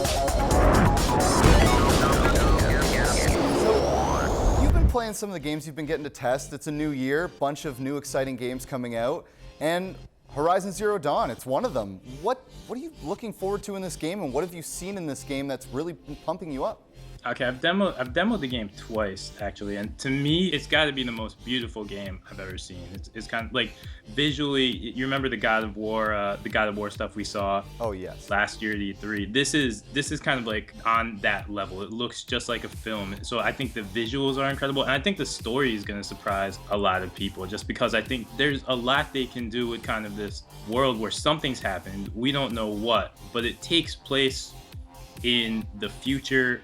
So, you've been playing some of the games you've been getting to test. It's a new year, bunch of new exciting games coming out, and Horizon Zero Dawn, it's one of them. What are you looking forward to in this game, and what have you seen in this game that's really been pumping you up? Okay, I've demoed the game twice actually, and to me, it's got to be the most beautiful game I've ever seen. It's kind of like visually. You remember the God of War stuff we saw? Oh yes. Last year at E3. This is kind of like on that level. It looks just like a film. So I think the visuals are incredible, and I think the story is going to surprise a lot of people, just because I think there's a lot they can do with kind of this world where something's happened. We don't know what, but it takes place in the future.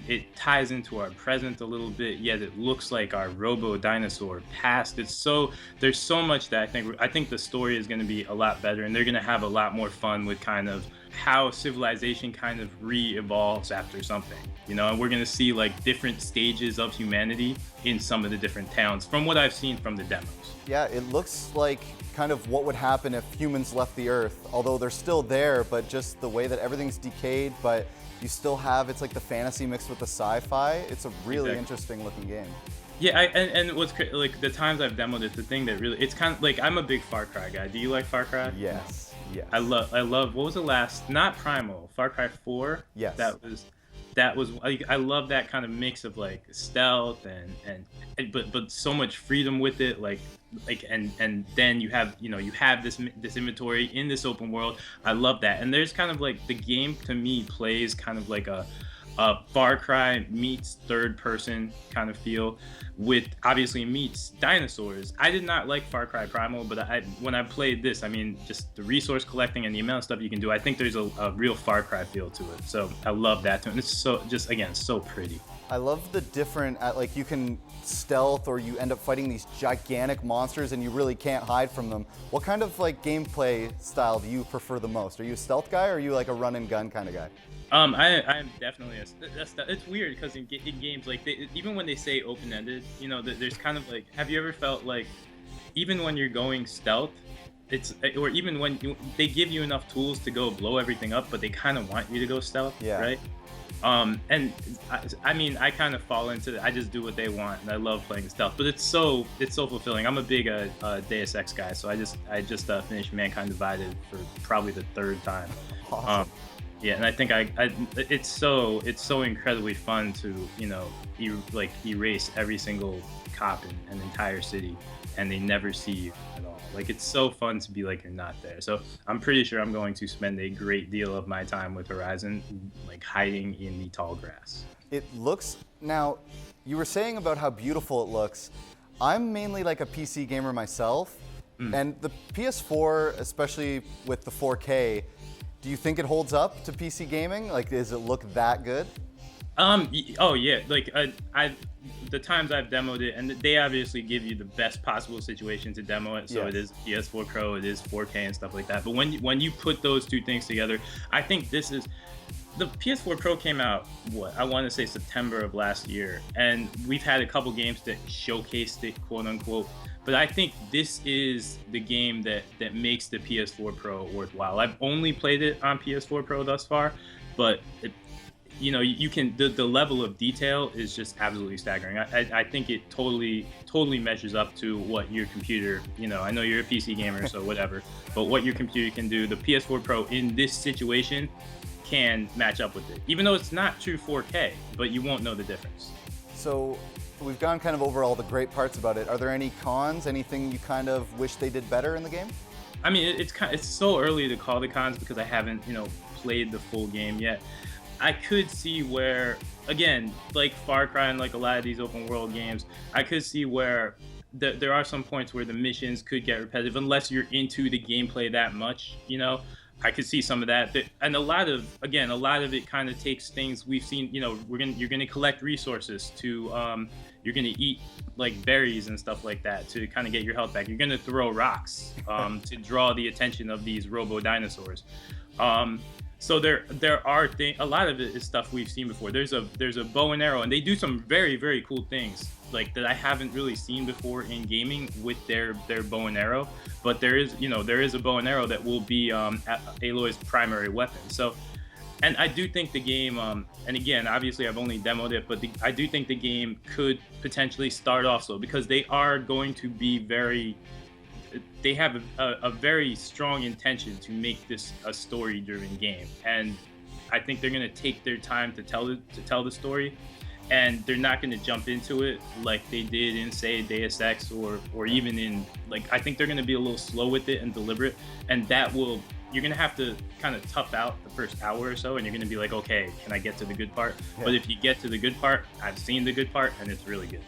It ties into our present a little bit, yet it looks like our robo dinosaur past. There's so much that I think the story is going to be a lot better, and they're going to have a lot more fun with kind of how civilization kind of re-evolves after something, and we're going to see like different stages of humanity in some of the different towns from what I've seen from the demos. Yeah, it looks like kind of what would happen if humans left the Earth, although they're still there, but just the way that everything's decayed, but you still have, it's like the fantasy mixed with the sci-fi. It's a really interesting looking game. Yeah, and what's like the times I've demoed it, the thing that really, it's kind of like, I'm a big Far Cry guy. Do you like Far Cry? Yes, yes. I love, what was the last, not Primal, Far Cry 4? Yes. That was like, I love that kind of mix of like stealth but so much freedom with it, and then you have this inventory in this open world. I love that, and there's kind of like the game to me plays kind of like a Far Cry meets third person kind of feel, with obviously meets dinosaurs. I did not like Far Cry Primal, but when I played this, I mean, just the resource collecting and the amount of stuff you can do, I think there's a real Far Cry feel to it. So I love that too. And it's so, just again, so pretty. I love the different, like you can stealth or you end up fighting these gigantic monsters and you really can't hide from them. What kind of like gameplay style do you prefer the most? Are you a stealth guy, or are you like a run and gun kind of guy? I'm definitely it's weird because in games like even when they say open-ended, there's kind of like, have you ever felt like even when you're going stealth, or even when they give you enough tools to go blow everything up, but they kind of want you to go stealth, yeah. Right? And I mean, I kind of fall into it. I just do what they want, and I love playing stealth. But it's so fulfilling. I'm a big Deus Ex guy, so I just finished Mankind Divided for probably the third time. Awesome. Yeah, and I think it's so incredibly fun to erase every single cop in an entire city, and they never see you at all. Like, it's so fun to be like you're not there. So I'm pretty sure I'm going to spend a great deal of my time with Horizon, like hiding in the tall grass. It looks, now, you were saying about how beautiful it looks. I'm mainly like a PC gamer myself, and the PS4, especially with the 4K, do you think it holds up to PC gaming? Like, does it look that good? Oh yeah, like the times I've demoed it, and they obviously give you the best possible situation to demo it. So yes. It is PS4 Pro, it is 4K and stuff like that. But when you put those two things together, I think the PS4 Pro came out, I want to say September of last year, and we've had a couple games that showcased it, quote unquote. But I think this is the game that makes the PS4 Pro worthwhile. I've only played it on PS4 Pro thus far, but you can, the level of detail is just absolutely staggering. I think it totally measures up to what your computer, I know you're a PC gamer, so whatever, but what your computer can do, the PS4 Pro in this situation can match up with it. Even though it's not true 4K, but you won't know the difference. So we've gone kind of over all the great parts about it. Are there any cons? Anything you kind of wish they did better in the game? I mean, it's so early to call the cons because I haven't, played the full game yet. I could see where, again, like Far Cry and like a lot of these open world games, I could see where there are some points where the missions could get repetitive unless you're into the gameplay that much, I could see some of that, and a lot of it kind of takes things we've seen. You're gonna collect resources to, you're gonna eat like berries and stuff like that to kind of get your health back. You're gonna throw rocks to draw the attention of these robo dinosaurs. So there are things. A lot of it is stuff we've seen before. There's a bow and arrow, and they do some very, very cool things like that I haven't really seen before in gaming with their bow and arrow. But there is a bow and arrow that will be Aloy's primary weapon. So And I do think the game, and again, obviously I've only demoed it, but I do think the game could potentially start off slow because they are going to be they have a very strong intention to make this a story-driven game, and I think they're going to take their time to tell the story, and they're not going to jump into it like they did in, say, Deus Ex or even in, like, I think they're going to be a little slow with it and deliberate, and you're going to have to kind of tough out the first hour or so, and you're going to be like, okay, can I get to the good part? Yeah. But if you get to the good part, I've seen the good part, and it's really good.